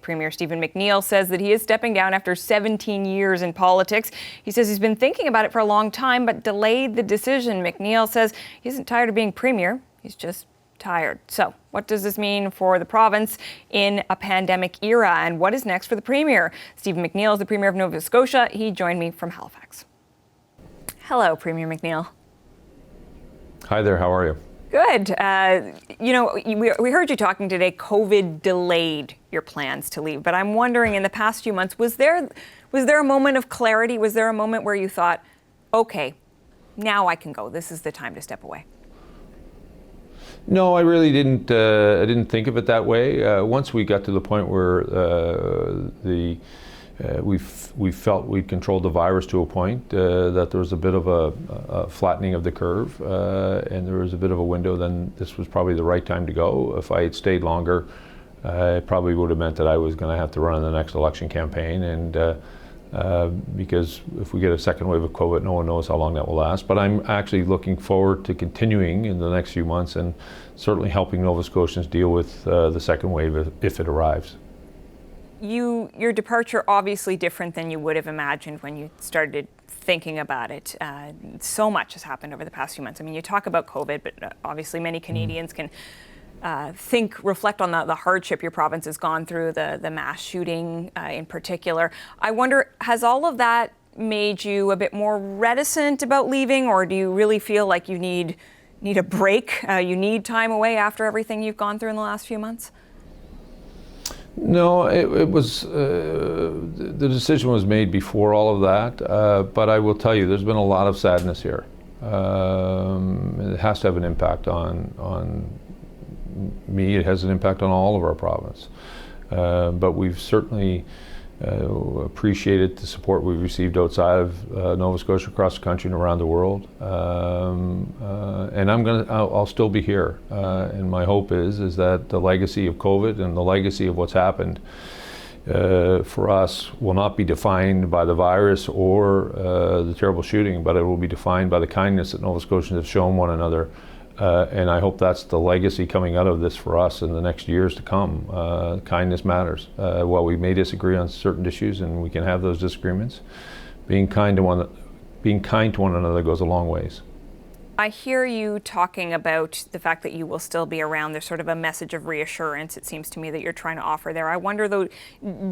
Premier Stephen McNeil says that he is stepping down after 17 years in politics. He says he's been thinking about it for a long time, but delayed the decision. McNeil says he isn't tired of being Premier. He's just tired. So what does this mean for the province in a pandemic era? And what is next for the Premier? Stephen McNeil is the Premier of Nova Scotia. He joined me from Halifax. Hello, Premier McNeil. Hi there, how are you? Good. We heard you talking today. COVID delayed your plans to leave, but I'm wondering, in the past few months, was there a moment of clarity? Was there a moment where you thought, okay, now I can go. This is the time to step away? No, I really didn't. I didn't think of it that way. Once we got to the point where we felt we'd controlled the virus to a point, that there was a bit of a flattening of the curve, and there was a bit of a window, then this was probably the right time to go. If I had stayed longer, it probably would have meant that I was going to have to run in the next election campaign, and because if we get a second wave of COVID, no one knows how long that will last. But I'm actually looking forward to continuing in the next few months and certainly helping Nova Scotians deal with the second wave if it arrives. Your departure obviously different than you would have imagined when you started thinking about it. So much has happened over the past few months. I mean, you talk about COVID, but obviously many Canadians can reflect on the hardship your province has gone through, the mass shooting in particular. I wonder, has all of that made you a bit more reticent about leaving, or do you really feel like you need a break? You need time away after everything you've gone through in the last few months? No, it was, the decision was made before all of that, but I will tell you, there's been a lot of sadness here. It has to have an impact on me. It has an impact on all of our province. But we've certainly appreciated the support we've received outside of Nova Scotia, across the country and around the world. And I'll still be here. And my hope is that the legacy of COVID and the legacy of what's happened for us will not be defined by the virus or the terrible shooting, but it will be defined by the kindness that Nova Scotians have shown one another. And I hope that's the legacy coming out of this for us in the next years to come. Kindness matters. While we may disagree on certain issues, and we can have those disagreements, being kind to one another goes a long ways. I hear you talking about the fact that you will still be around. There's sort of a message of reassurance, it seems to me, that you're trying to offer there. I wonder, though,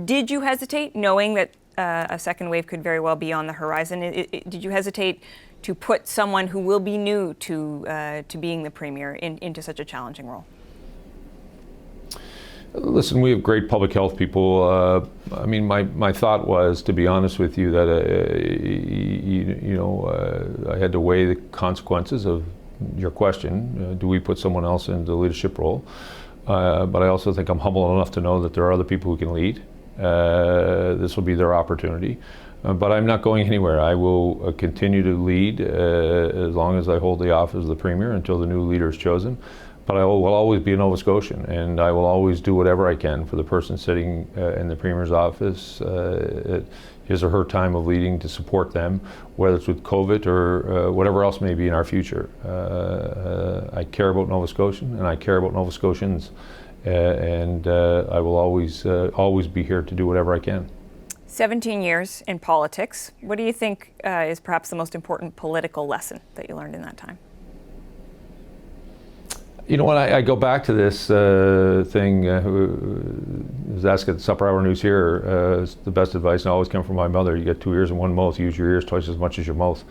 did you hesitate, knowing that a second wave could very well be on the horizon? Did you hesitate to put someone who will be new to being the Premier into such a challenging role? Listen, we have great public health people. I mean, my thought was, to be honest with you, that I had to weigh the consequences of your question. Do we put someone else in the leadership role? But I also think I'm humble enough to know that there are other people who can lead. This will be their opportunity. But I'm not going anywhere. I will continue to lead as long as I hold the office of the Premier until the new leader is chosen. But I will always be a Nova Scotian, and I will always do whatever I can for the person sitting in the Premier's office at his or her time of leading, to support them, whether it's with COVID or whatever else may be in our future. I care about Nova Scotian, and I care about Nova Scotians, and I will always be here to do whatever I can. 17 years in politics. What do you think is perhaps the most important political lesson that you learned in that time? You know what, I go back to this thing, was asked at the supper hour news here, the best advice, and always come from my mother: you get 2 ears and 1 mouth, use your ears twice as much as your mouth.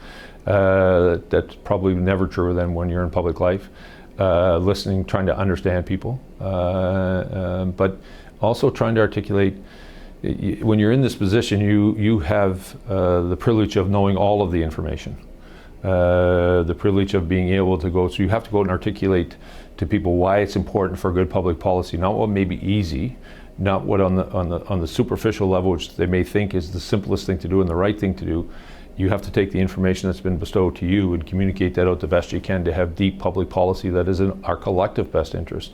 That's probably never truer than when you're in public life, listening, trying to understand people, but also trying to articulate. When you're in this position, you have the privilege of knowing all of the information, the privilege of being able to go. So you have to go and articulate to people why it's important for good public policy, not what may be easy, not what on the superficial level, which they may think is the simplest thing to do and the right thing to do. You have to take the information that's been bestowed to you and communicate that out the best you can to have deep public policy that is in our collective best interest.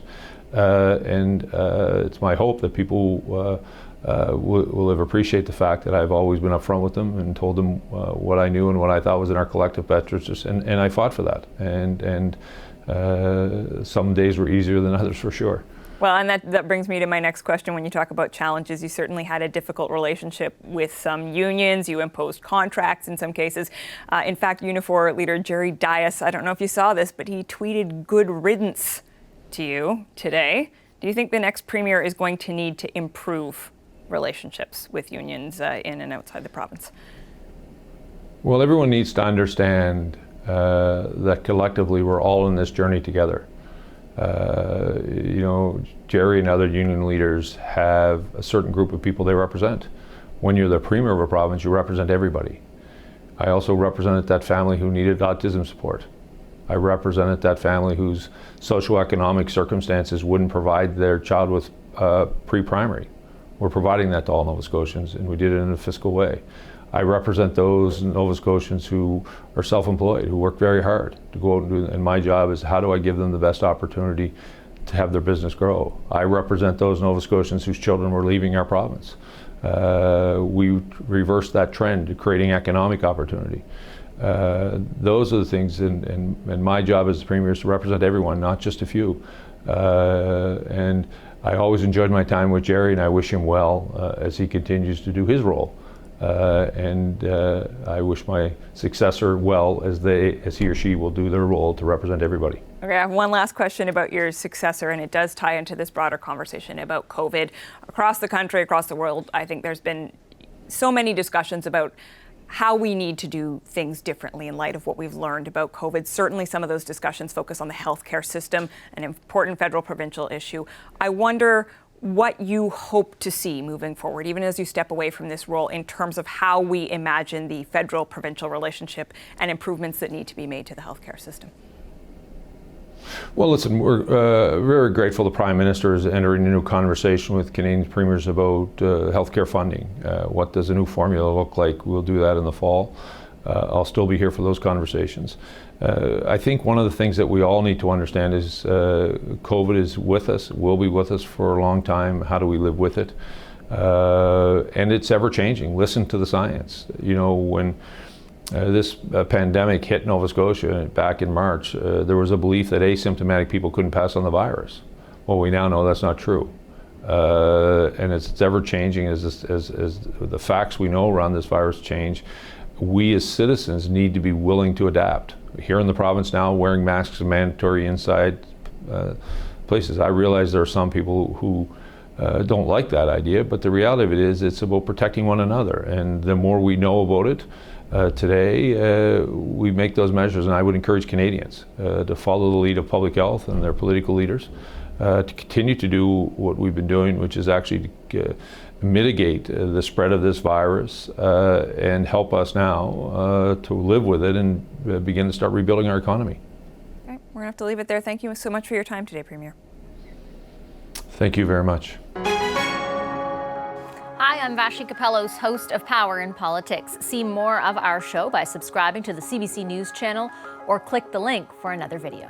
And it's my hope that people will have appreciate the fact that I've always been upfront with them and told them what I knew and what I thought was in our collective best interest, and I fought for that. And some days were easier than others, for sure. Well, and that brings me to my next question. When you talk about challenges, you certainly had a difficult relationship with some unions. You imposed contracts in some cases. In fact, Unifor leader Jerry Dias, I don't know if you saw this, but he tweeted good riddance to you today. Do you think the next premier is going to need to improve relationships with unions in and outside the province? Well, everyone needs to understand that collectively we're all in this journey together. Jerry and other union leaders have a certain group of people they represent. When you're the premier of a province, you represent everybody. I also represented that family who needed autism support. I represented that family whose socioeconomic circumstances wouldn't provide their child with pre-primary. We're providing that to all Nova Scotians, and we did it in a fiscal way. I represent those Nova Scotians who are self-employed, who work very hard to go out and do, and my job is how do I give them the best opportunity to have their business grow. I represent those Nova Scotians whose children were leaving our province. We reversed that trend to creating economic opportunity. Those are the things, and my job as the Premier is to represent everyone, not just a few. And I always enjoyed my time with Jerry, and I wish him well as he continues to do his role. I wish my successor well as he or she will do their role to represent everybody. Okay, I have one last question about your successor, and it does tie into this broader conversation about COVID. Across the country, across the world, I think there's been so many discussions about how we need to do things differently in light of what we've learned about COVID. Certainly some of those discussions focus on the healthcare system, an important federal provincial issue. I wonder what you hope to see moving forward, even as you step away from this role, in terms of how we imagine the federal-provincial relationship and improvements that need to be made to the healthcare system. Well, listen, we're very grateful the Prime Minister is entering a new conversation with Canadian premiers about healthcare funding. What does a new formula look like? We'll do that in the fall. I'll still be here for those conversations. I think one of the things that we all need to understand is COVID is with us, will be with us for a long time. How do we live with it? And it's ever changing. Listen to the science. When this pandemic hit Nova Scotia back in March, there was a belief that asymptomatic people couldn't pass on the virus. Well, we now know that's not true. And it's ever changing as the facts we know around this virus change. We as citizens need to be willing to adapt. Here in the province now, wearing masks is mandatory inside places. I realize there are some people who don't like that idea, but the reality of it is it's about protecting one another. And the more we know about it today, we make those measures. And I would encourage Canadians to follow the lead of public health and their political leaders to continue to do what we've been doing, which is actually to mitigate the spread of this virus and help us now to live with it and begin to start rebuilding our economy. Okay, we're going to have to leave it there. Thank you so much for your time today, Premier. Thank you very much. Hi, I'm Vashi Capellos, host of Power in Politics. See more of our show by subscribing to the CBC News channel or click the link for another video.